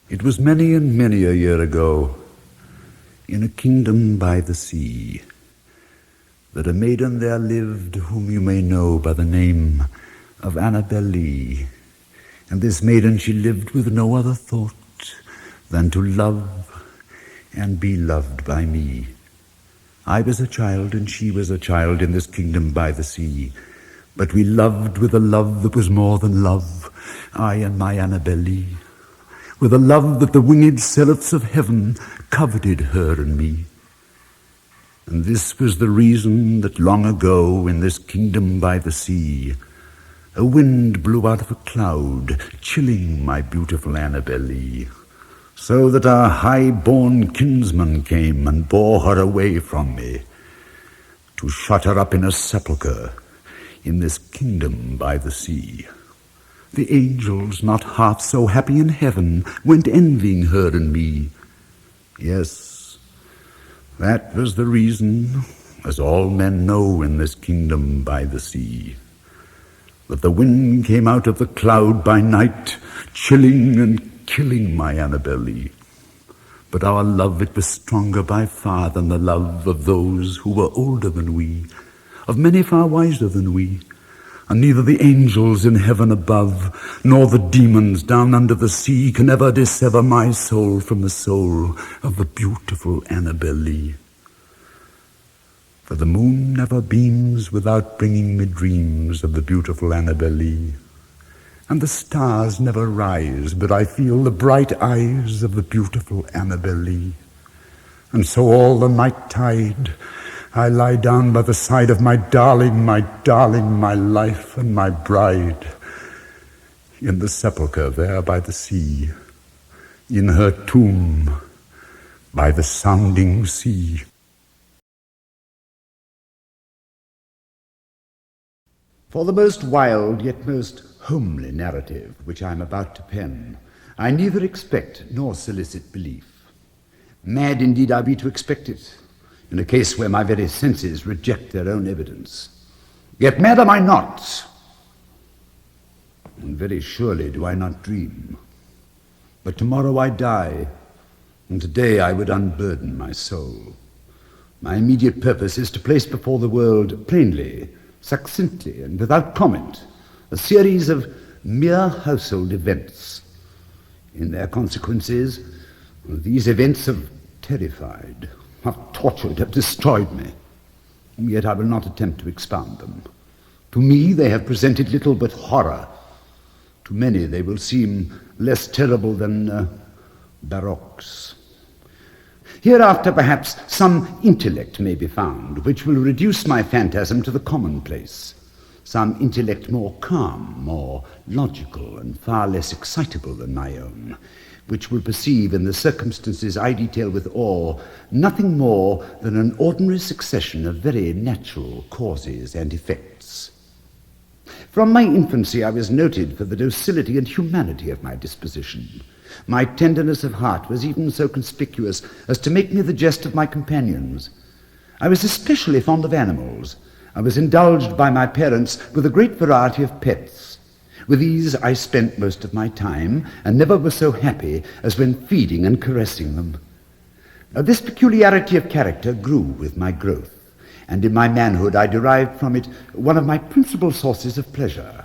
It was many and many a year ago, in a kingdom by the sea, that a maiden there lived whom you may know by the name of Annabel. And this maiden she lived with no other thought than to love and be loved by me. I was a child and she was a child in this kingdom by the sea, but we loved with a love that was more than love, I and my Annabel, with a love that the winged seraphs of heaven coveted her and me. And this was the reason that long ago in this kingdom by the sea, a wind blew out of a cloud, chilling my beautiful Annabel, so that our high-born kinsman came and bore her away from me, to shut her up in a sepulchre in this kingdom by the sea. The angels, not half so happy in heaven, went envying her and me. Yes, that was the reason, as all men know in this kingdom by the sea, that the wind came out of the cloud by night, chilling and killing my Annabel. But our love, it was stronger by far than the love of those who were older than we, of many far wiser than we, and neither the angels in heaven above, nor the demons down under the sea can ever dissever my soul from the soul of the beautiful Annabel. For the moon never beams without bringing me dreams of the beautiful Annabel, and the stars never rise but I feel the bright eyes of the beautiful Annabel. And so all the night tide I lie down by the side of my darling, my life and my bride, in the sepulchre there by the sea, in her tomb by the sounding sea. For the most wild yet most homely narrative which I am about to pen, I neither expect nor solicit belief. Mad indeed I be to expect it, in a case where my very senses reject their own evidence. Yet mad am I not, and very surely do I not dream. But tomorrow I die, and today I would unburden my soul. My immediate purpose is to place before the world plainly, succinctly, and without comment, a series of mere household events. In their consequences, these events have terrified, have tortured, have destroyed me. Yet I will not attempt to expound them. To me they have presented little but horror. To many they will seem less terrible than barroques. Hereafter perhaps some intellect may be found which will reduce my phantasm to the commonplace, some intellect more calm, more logical, and far less excitable than my own, which will perceive in the circumstances I detail with awe nothing more than an ordinary succession of very natural causes and effects. From my infancy I was noted for the docility and humanity of my disposition. My tenderness of heart was even so conspicuous as to make me the jest of my companions. I was especially fond of animals. I was indulged by my parents with a great variety of pets. With these I spent most of my time, and never was so happy as when feeding and caressing them. This peculiarity of character grew with my growth, and in my manhood I derived from it one of my principal sources of pleasure.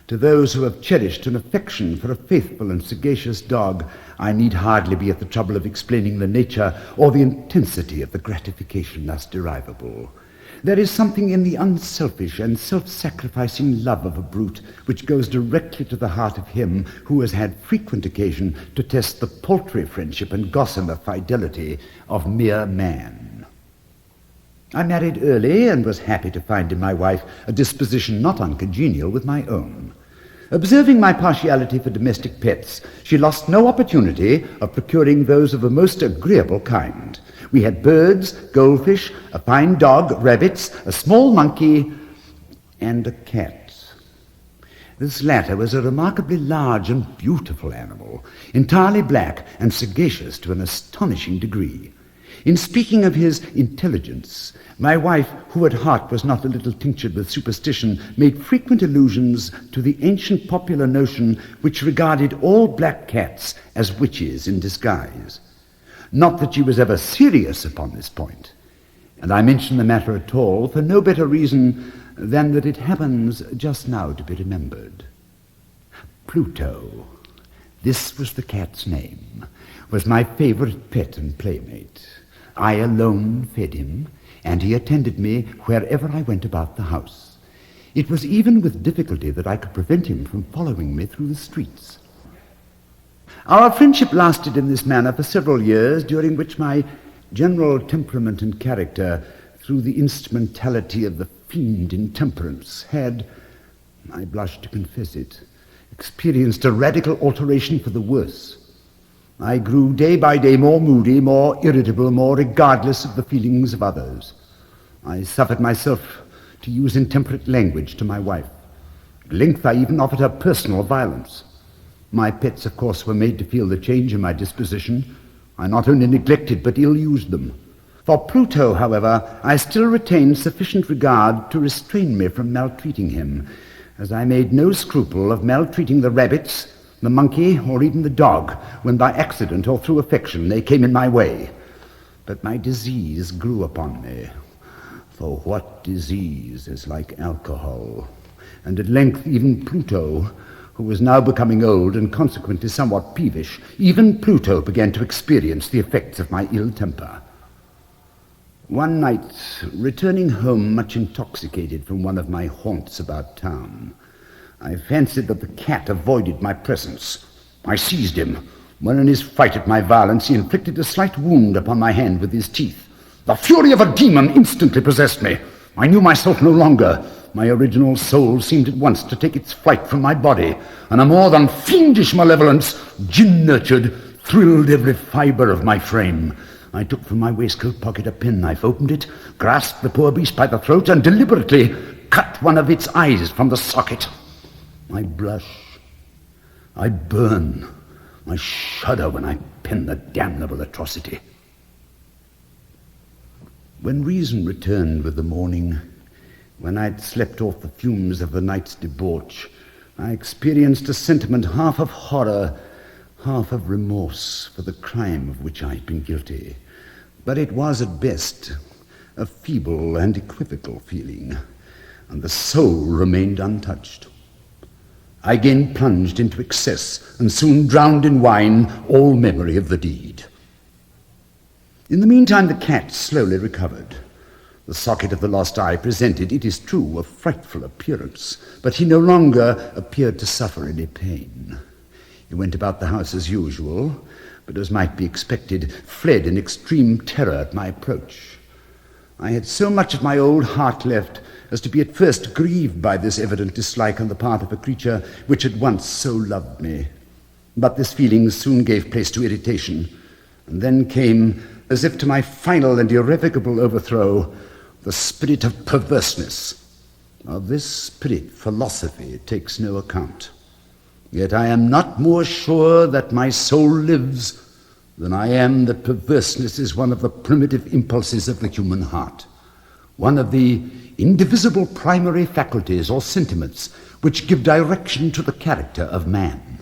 To those who have cherished an affection for a faithful and sagacious dog, I need hardly be at the trouble of explaining the nature or the intensity of the gratification thus derivable. There is something in the unselfish and self-sacrificing love of a brute which goes directly to the heart of him who has had frequent occasion to test the paltry friendship and gossamer fidelity of mere man. I married early and was happy to find in my wife a disposition not uncongenial with my own. Observing my partiality for domestic pets, she lost no opportunity of procuring those of a most agreeable kind. We had birds, goldfish, a fine dog, rabbits, a small monkey, and a cat. This latter was a remarkably large and beautiful animal, entirely black and sagacious to an astonishing degree. In speaking of his intelligence, my wife, who at heart was not a little tinctured with superstition, made frequent allusions to the ancient popular notion which regarded all black cats as witches in disguise. Not that she was ever serious upon this point, and I mention the matter at all for no better reason than that it happens just now to be remembered. Pluto, this was the cat's name, was my favorite pet and playmate. I alone fed him, and he attended me wherever I went about the house. It was even with difficulty that I could prevent him from following me through the streets. Our friendship lasted in this manner for several years, during which my general temperament and character, through the instrumentality of the fiend intemperance, had, I blush to confess it, experienced a radical alteration for the worse. I grew day by day more moody, more irritable, more regardless of the feelings of others. I suffered myself to use intemperate language to my wife. At length I even offered her personal violence. My pets, of course, were made to feel the change in my disposition. I not only neglected but ill-used them. For Pluto, however, I still retained sufficient regard to restrain me from maltreating him, as I made no scruple of maltreating the rabbits, the monkey, or even the dog, when by accident or through affection they came in my way. But my disease grew upon me. For what disease is like alcohol? And at length even Pluto, who was now becoming old and consequently somewhat peevish, even Pluto began to experience the effects of my ill temper. One night, returning home much intoxicated from one of my haunts about town, I fancied that the cat avoided my presence. I seized him, when in his fright at my violence he inflicted a slight wound upon my hand with his teeth. The fury of a demon instantly possessed me. I knew myself no longer. My original soul seemed at once to take its flight from my body, and a more than fiendish malevolence, gin-nurtured, thrilled every fibre of my frame. I took from my waistcoat pocket a penknife, opened it, grasped the poor beast by the throat, and deliberately cut one of its eyes from the socket. I blush, I burn, I shudder when I pen the damnable atrocity. When reason returned with the morning, when I had slept off the fumes of the night's debauch, I experienced a sentiment half of horror, half of remorse for the crime of which I had been guilty. But it was at best a feeble and equivocal feeling, and the soul remained untouched. I again plunged into excess and soon drowned in wine all memory of the deed. In the meantime, the cat slowly recovered. The socket of the lost eye presented, it is true, a frightful appearance, but he no longer appeared to suffer any pain. He went about the house as usual, but as might be expected, fled in extreme terror at my approach. I had so much of my old heart left as to be at first grieved by this evident dislike on the part of a creature which had once so loved me. But this feeling soon gave place to irritation, and then came, as if to my final and irrevocable overthrow, the spirit of perverseness. Of this spirit philosophy takes no account. Yet I am not more sure that my soul lives than I am that perverseness is one of the primitive impulses of the human heart, one of the indivisible primary faculties or sentiments which give direction to the character of man.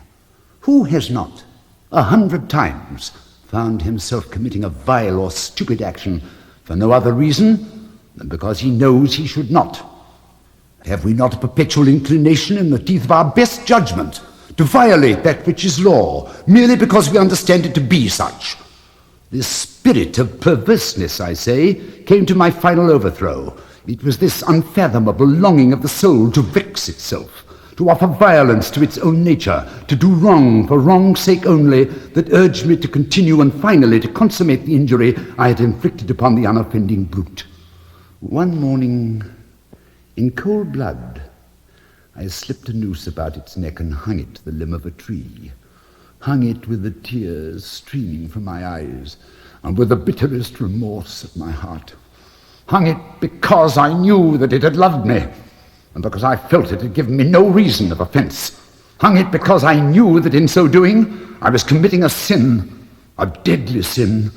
Who has not 100 times found himself committing a vile or stupid action for no other reason than because he knows he should not? Have we not a perpetual inclination in the teeth of our best judgment to violate that which is law, merely because we understand it to be such? This spirit of perverseness, I say, came to my final overthrow. It was this unfathomable longing of the soul to vex itself, to offer violence to its own nature, to do wrong for wrong's sake only, that urged me to continue and finally to consummate the injury I had inflicted upon the unoffending brute. One morning, in cold blood, I slipped a noose about its neck and hung it to the limb of a tree, hung it with the tears streaming from my eyes and with the bitterest remorse at my heart. Hung it because I knew that it had loved me, and because I felt it had given me no reason of offense. Hung it because I knew that in so doing I was committing a sin, a deadly sin,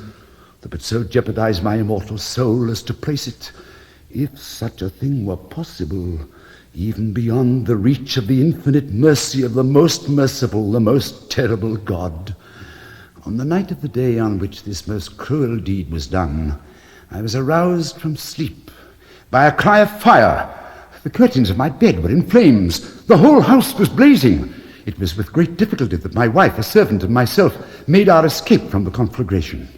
that would so jeopardize my immortal soul as to place it, if such a thing were possible, even beyond the reach of the infinite mercy of the most merciful, the most terrible God. On the night of the day on which this most cruel deed was done, I was aroused from sleep by a cry of fire. The curtains of my bed were in flames. The whole house was blazing. It was with great difficulty that my wife, a servant, and myself made our escape from the conflagration.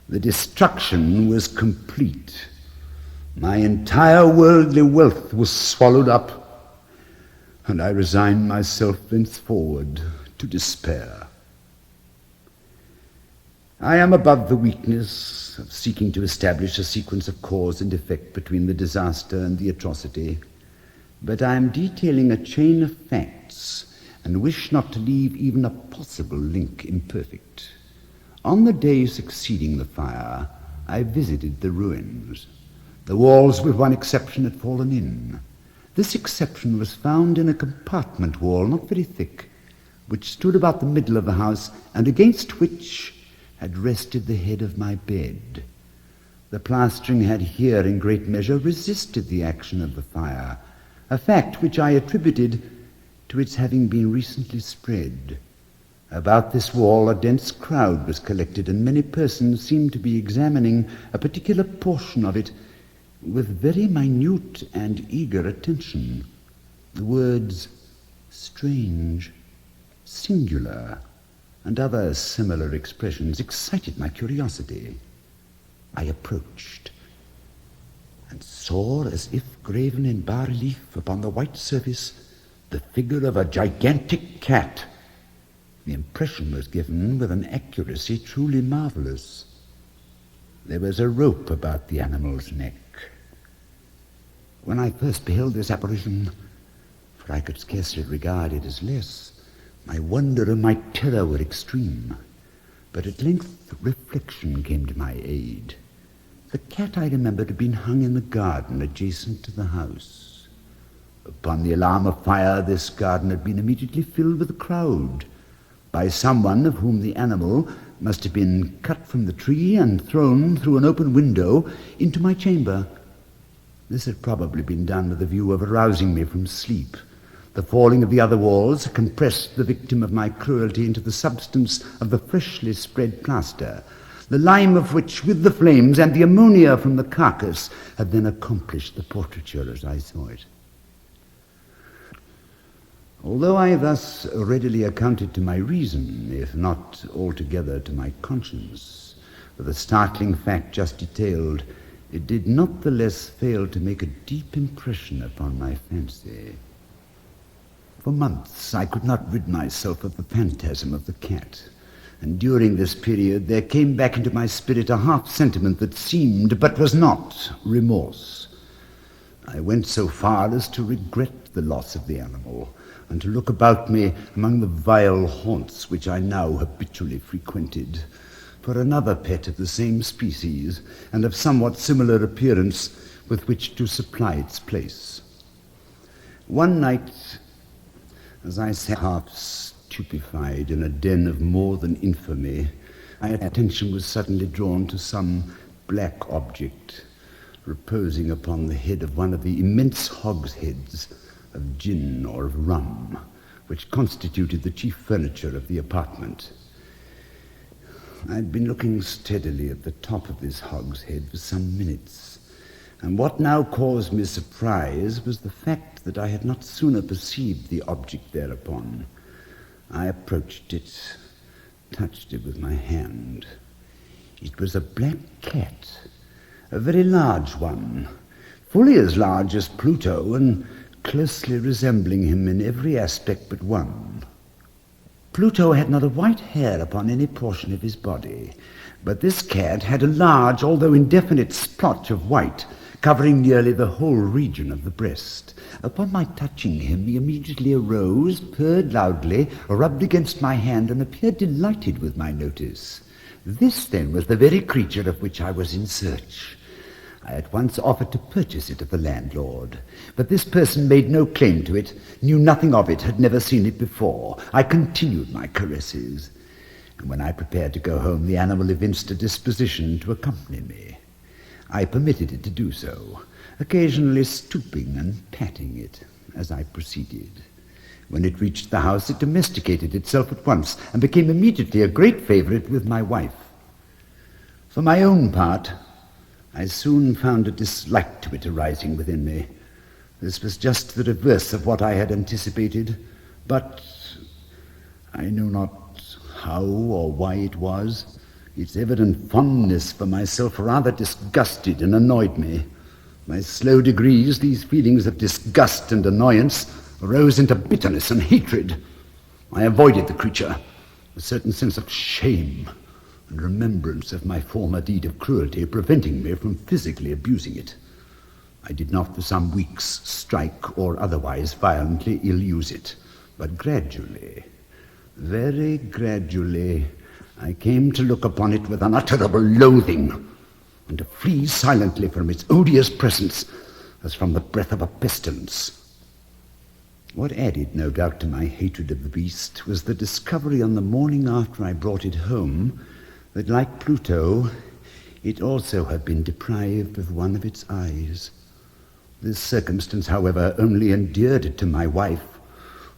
The destruction was complete. My entire worldly wealth was swallowed up, and I resigned myself thenceforward to despair. I am above the weakness of seeking to establish a sequence of cause and effect between the disaster and the atrocity, but I am detailing a chain of facts and wish not to leave even a possible link imperfect. On the day succeeding the fire, I visited the ruins. The walls, with one exception, had fallen in. This exception was found in a compartment wall, not very thick, which stood about the middle of the house, and against which had rested the head of my bed. The plastering had here in great measure resisted the action of the fire, a fact which I attributed to its having been recently spread. About this wall a dense crowd was collected, and many persons seemed to be examining a particular portion of it with very minute and eager attention. The words strange, singular, and other similar expressions excited my curiosity. I approached and saw, as if graven in bas-relief upon the white surface, the figure of a gigantic cat. The impression was given with an accuracy truly marvelous. There was a rope about the animal's neck. When I first beheld this apparition, for I could scarcely regard it as less, my wonder and my terror were extreme. But at length reflection came to my aid. The cat, I remembered, had been hung in the garden adjacent to the house. Upon the alarm of fire, this garden had been immediately filled with a crowd, by someone of whom the animal must have been cut from the tree and thrown through an open window into my chamber. This had probably been done with a view of arousing me from sleep. The falling of the other walls compressed the victim of my cruelty into the substance of the freshly spread plaster, the lime of which, with the flames and the ammonia from the carcass, had then accomplished the portraiture as I saw it. Although I thus readily accounted to my reason, if not altogether to my conscience, for the startling fact just detailed, it did not the less fail to make a deep impression upon my fancy. For months I could not rid myself of the phantasm of the cat, and during this period there came back into my spirit a half-sentiment that seemed, but was not, remorse. I went so far as to regret the loss of the animal, and to look about me among the vile haunts which I now habitually frequented, for another pet of the same species and of somewhat similar appearance with which to supply its place. One night, as I sat half stupefied in a den of more than infamy, my attention was suddenly drawn to some black object reposing upon the head of one of the immense hogsheads of gin or of rum, which constituted the chief furniture of the apartment. I had been looking steadily at the top of this hogshead for some minutes, and what now caused me surprise was the fact that I had not sooner perceived the object thereupon. I approached it, touched it with my hand. It was a black cat, a very large one, fully as large as Pluto, and closely resembling him in every aspect but one. Pluto had not a white hair upon any portion of his body, but this cat had a large, although indefinite, splotch of white, covering nearly the whole region of the breast. Upon my touching him, he immediately arose, purred loudly, rubbed against my hand, and appeared delighted with my notice. This, then, was the very creature of which I was in search. I at once offered to purchase it of the landlord, but this person made no claim to it, knew nothing of it, had never seen it before. I continued my caresses. and when I prepared to go home, the animal evinced a disposition to accompany me. I permitted it to do so, occasionally stooping and patting it as I proceeded. When it reached the house, it domesticated itself at once and became immediately a great favorite with my wife. For my own part, I soon found a dislike to it arising within me. This was just the reverse of what I had anticipated, but I know not how or why it was. Its evident fondness for myself rather disgusted and annoyed me. By slow degrees, these feelings of disgust and annoyance rose into bitterness and hatred. I avoided the creature, a certain sense of shame and remembrance of my former deed of cruelty preventing me from physically abusing it. I did not for some weeks strike or otherwise violently ill-use it, but gradually, very gradually, I came to look upon it with unutterable loathing and to flee silently from its odious presence as from the breath of a pestilence. What added, no doubt, to my hatred of the beast was the discovery on the morning after I brought it home that, like Pluto, it also had been deprived of one of its eyes. This circumstance, however, only endeared it to my wife,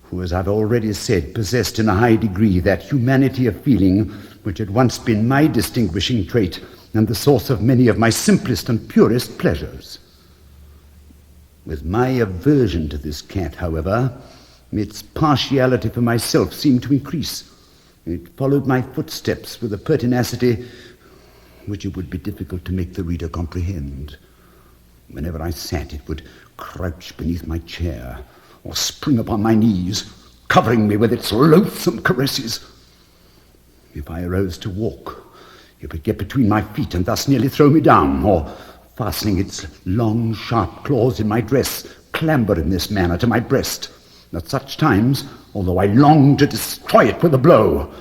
who, as I've already said, possessed in a high degree that humanity of feeling which had once been my distinguishing trait and the source of many of my simplest and purest pleasures. With my aversion to this cat, however, its partiality for myself seemed to increase. It followed my footsteps with a pertinacity which it would be difficult to make the reader comprehend. Whenever I sat, it would crouch beneath my chair or spring upon my knees, covering me with its loathsome caresses. If I arose to walk, it would get between my feet and thus nearly throw me down, or, fastening its long, sharp claws in my dress, clamber in this manner to my breast. At such times, although I longed to destroy it with a blow,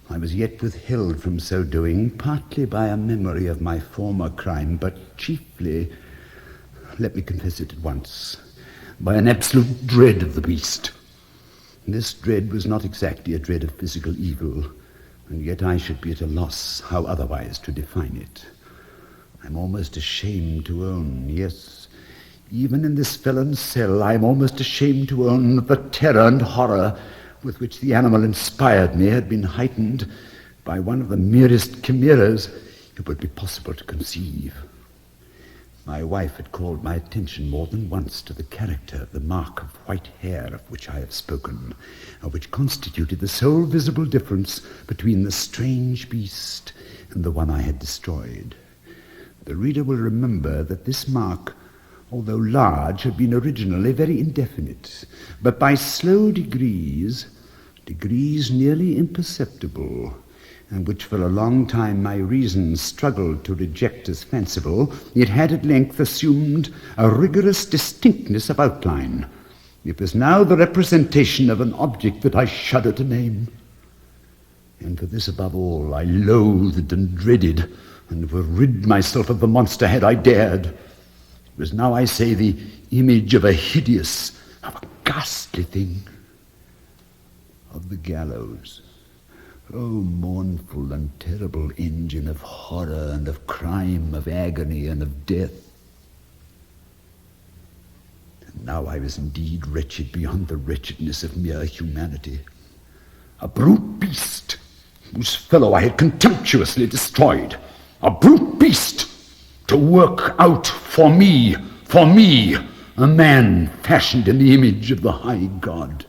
I was yet withheld from so doing, partly by a memory of my former crime, but chiefly, let me confess it at once, by an absolute dread of the beast. This dread was not exactly a dread of physical evil, and yet I should be at a loss how otherwise to define it. I'm almost ashamed to own, yes, even in this felon's cell, I am almost ashamed to own that the terror and horror with which the animal inspired me had been heightened by one of the merest chimeras it would be possible to conceive. My wife had called my attention more than once to the character of the mark of white hair of which I have spoken, and which constituted the sole visible difference between the strange beast and the one I had destroyed. The reader will remember that this mark, although large, had been originally very indefinite, but by slow degrees nearly imperceptible, and which for a long time my reason struggled to reject as fanciful, it had at length assumed a rigorous distinctness of outline. It was now the representation of an object that I shudder to name. And for this above all I loathed and dreaded, and would rid myself of the monster had I dared. It was now, I say, the image of a hideous, of a ghastly thing, of the gallows. Oh, mournful and terrible engine of horror and of crime, of agony and of death. And now I was indeed wretched beyond the wretchedness of mere humanity. A brute beast, whose fellow I had contemptuously destroyed. A brute beast, to work out for me, a man fashioned in the image of the high God.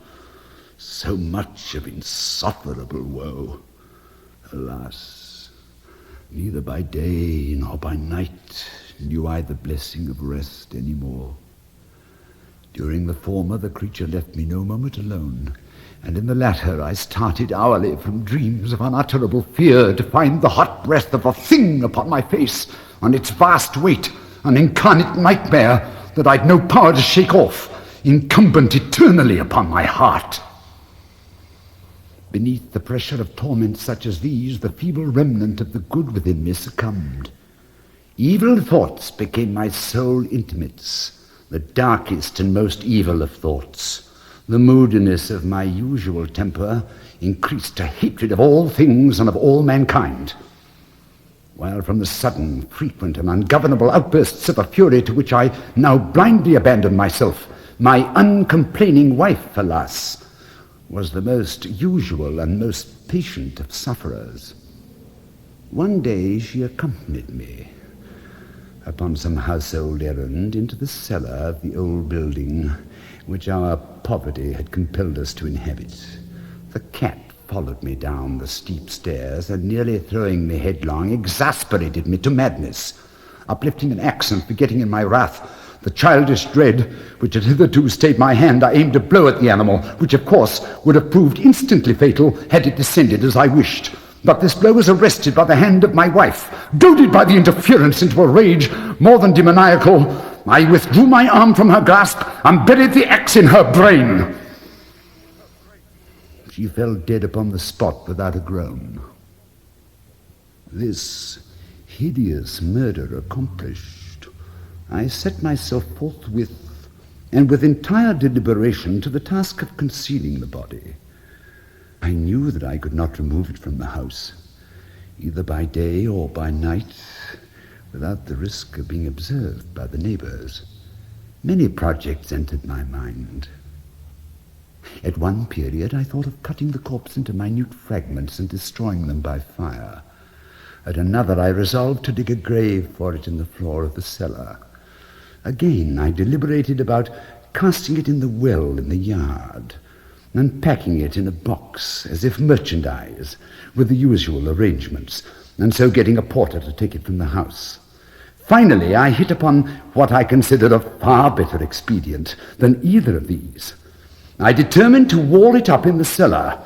So much of insufferable woe. Alas, neither by day nor by night knew I the blessing of rest any more. During the former, the creature left me no moment alone, and in the latter I started hourly from dreams of unutterable fear to find the hot breath of a thing upon my face, and its vast weight an incarnate nightmare that I'd no power to shake off, incumbent eternally upon my heart. Beneath the pressure of torments such as these, the feeble remnant of the good within me succumbed. Evil thoughts became my sole intimates, the darkest and most evil of thoughts. The moodiness of my usual temper increased a hatred of all things and of all mankind. While from the sudden, frequent, and ungovernable outbursts of a fury to which I now blindly abandoned myself, my uncomplaining wife, alas, was the most usual and most patient of sufferers. One day she accompanied me upon some household errand into the cellar of the old building which our poverty had compelled us to inhabit. The cat followed me down the steep stairs, and nearly throwing me headlong, exasperated me to madness. Uplifting an axe and forgetting in my wrath the childish dread which had hitherto stayed my hand, I aimed a blow at the animal, which of course would have proved instantly fatal had it descended as I wished. But this blow was arrested by the hand of my wife. Goaded by the interference into a rage more than demoniacal, I withdrew my arm from her grasp and buried the axe in her brain. She fell dead upon the spot without a groan. This hideous murder accomplished, I set myself forthwith, and with entire deliberation, to the task of concealing the body. I knew that I could not remove it from the house, either by day or by night, without the risk of being observed by the neighbors. Many projects entered my mind. At one period, I thought of cutting the corpse into minute fragments and destroying them by fire. At another, I resolved to dig a grave for it in the floor of the cellar. Again, I deliberated about casting it in the well in the yard, and packing it in a box as if merchandise, with the usual arrangements, and so getting a porter to take it from the house. Finally, I hit upon what I considered a far better expedient than either of these. I determined to wall it up in the cellar,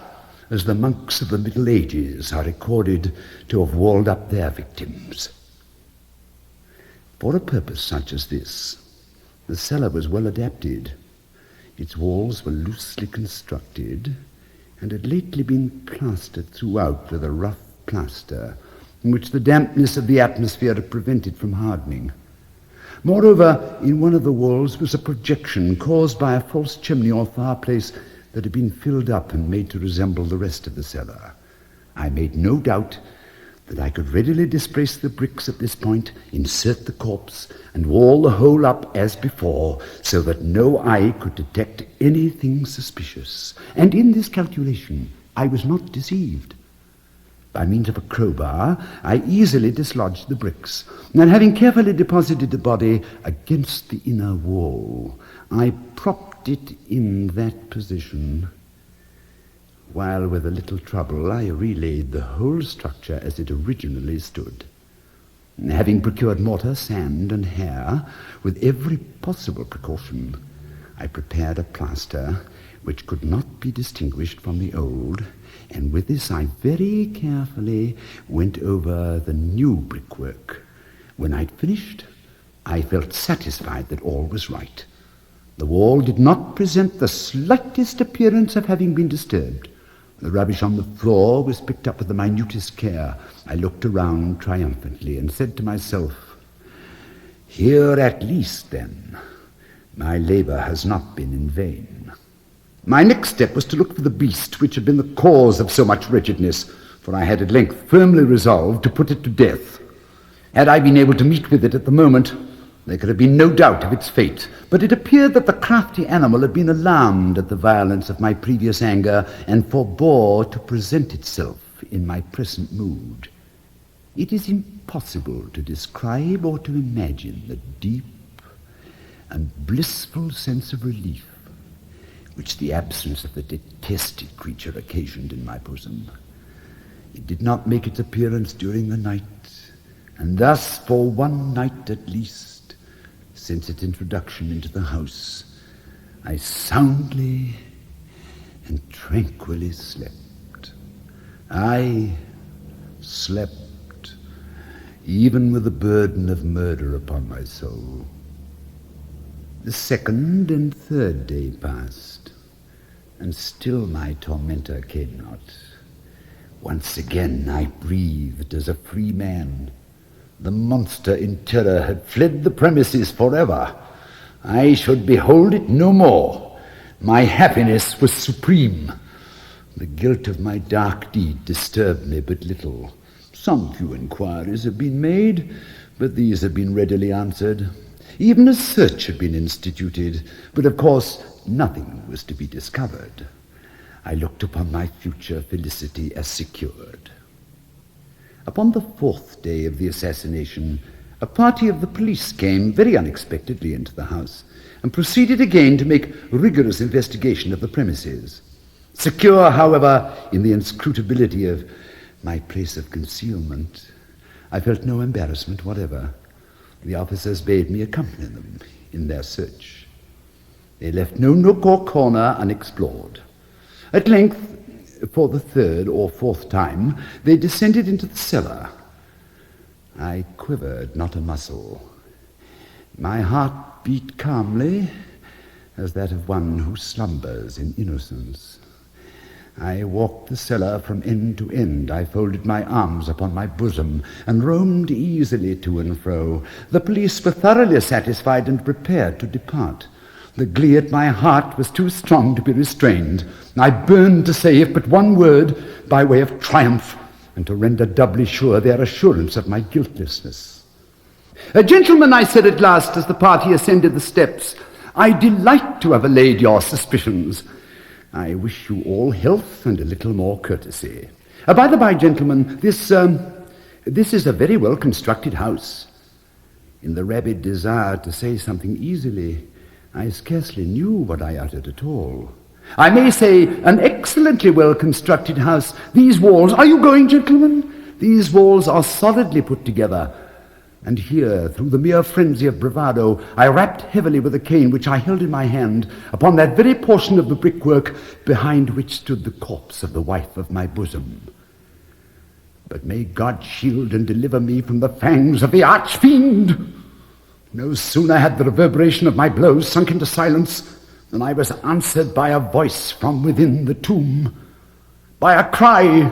as the monks of the Middle Ages are recorded to have walled up their victims. For a purpose such as this, the cellar was well adapted. Its walls were loosely constructed, and had lately been plastered throughout with a rough plaster, in which the dampness of the atmosphere had prevented from hardening. Moreover, in one of the walls was a projection caused by a false chimney or fireplace that had been filled up and made to resemble the rest of the cellar. I made no doubt that I could readily displace the bricks at this point, insert the corpse, and wall the whole up as before, so that no eye could detect anything suspicious. And in this calculation, I was not deceived. By means of a crowbar, I easily dislodged the bricks, and having carefully deposited the body against the inner wall, I propped it in that position, while with a little trouble I relaid the whole structure as it originally stood. Having procured mortar, sand, and hair, with every possible precaution, I prepared a plaster which could not be distinguished from the old, and with this I very carefully went over the new brickwork. When I'd finished, I felt satisfied that all was right. The wall did not present the slightest appearance of having been disturbed. The rubbish on the floor was picked up with the minutest care. I looked around triumphantly and said to myself, "Here at least, then, my labor has not been in vain." My next step was to look for the beast which had been the cause of so much wretchedness, for I had at length firmly resolved to put it to death. Had I been able to meet with it at the moment, there could have been no doubt of its fate, but it appeared that the crafty animal had been alarmed at the violence of my previous anger, and forbore to present itself in my present mood. It is impossible to describe or to imagine the deep and blissful sense of relief which the absence of the detested creature occasioned in my bosom. It did not make its appearance during the night, and thus for one night at least, since its introduction into the house, I soundly and tranquilly slept. I slept, even with the burden of murder upon my soul. The second and third day passed, and still my tormentor came not. Once again I breathed as a free man. The monster in terror had fled the premises forever. I should behold it no more. My happiness was supreme. The guilt of my dark deed disturbed me but little. Some few inquiries have been made, but these have been readily answered. Even a search had been instituted, but of course nothing was to be discovered. I looked upon my future felicity as secured. Upon the 4th day of the assassination, a party of the police came very unexpectedly into the house and proceeded again to make rigorous investigation of the premises. Secure, however, in the inscrutability of my place of concealment, I felt no embarrassment whatever. The officers bade me accompany them in their search. They left no nook or corner unexplored. At length, for the 3rd or 4th time, they descended into the cellar. I quivered not a muscle. My heart beat calmly as that of one who slumbers in innocence. I walked the cellar from end to end. I folded my arms upon my bosom and roamed easily to and fro. The police were thoroughly satisfied and prepared to depart. The glee at my heart was too strong to be restrained. I burned to say if but one word by way of triumph, and to render doubly sure their assurance of my guiltlessness. Gentlemen, I said at last as the party ascended the steps, I delight to have allayed your suspicions. I wish you all health and a little more courtesy. By the by, gentlemen, this is a very well-constructed house. In the rabid desire to say something easily, I scarcely knew what I uttered at all. I may say an excellently well-constructed house. These walls, are you going, gentlemen? These walls are solidly put together. And here, through the mere frenzy of bravado, I rapped heavily with a cane which I held in my hand upon that very portion of the brickwork behind which stood the corpse of the wife of my bosom. But may God shield and deliver me from the fangs of the arch-fiend! No sooner had the reverberation of my blows sunk into silence than I was answered by a voice from within the tomb, by a cry,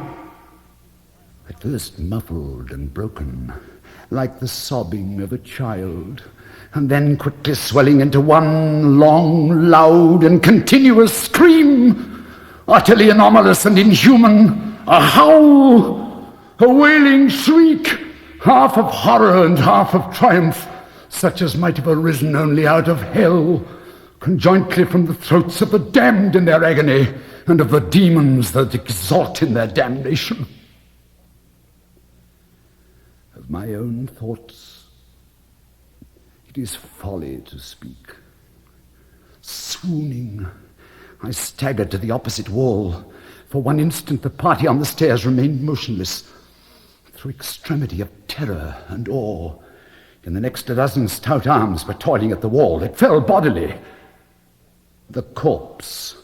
at first muffled and broken, like the sobbing of a child, and then quickly swelling into one long, loud, and continuous scream, utterly anomalous and inhuman, a howl, a wailing shriek, half of horror and half of triumph, such as might have arisen only out of hell, conjointly from the throats of the damned in their agony, and of the demons that exult in their damnation. Of my own thoughts, it is folly to speak. Swooning, I staggered to the opposite wall. For one instant the party on the stairs remained motionless, through extremity of terror and awe. In the next, a dozen stout arms were toiling at the wall. It fell bodily. The corpse,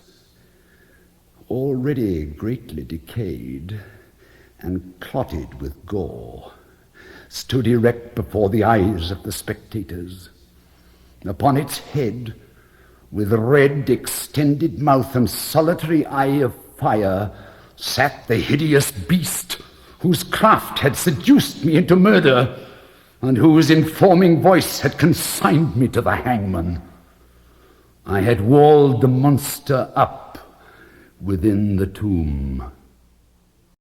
already greatly decayed and clotted with gore, stood erect before the eyes of the spectators. Upon its head, with red extended mouth and solitary eye of fire, sat the hideous beast whose craft had seduced me into murder, and whose informing voice had consigned me to the hangman. I had walled the monster up within the tomb.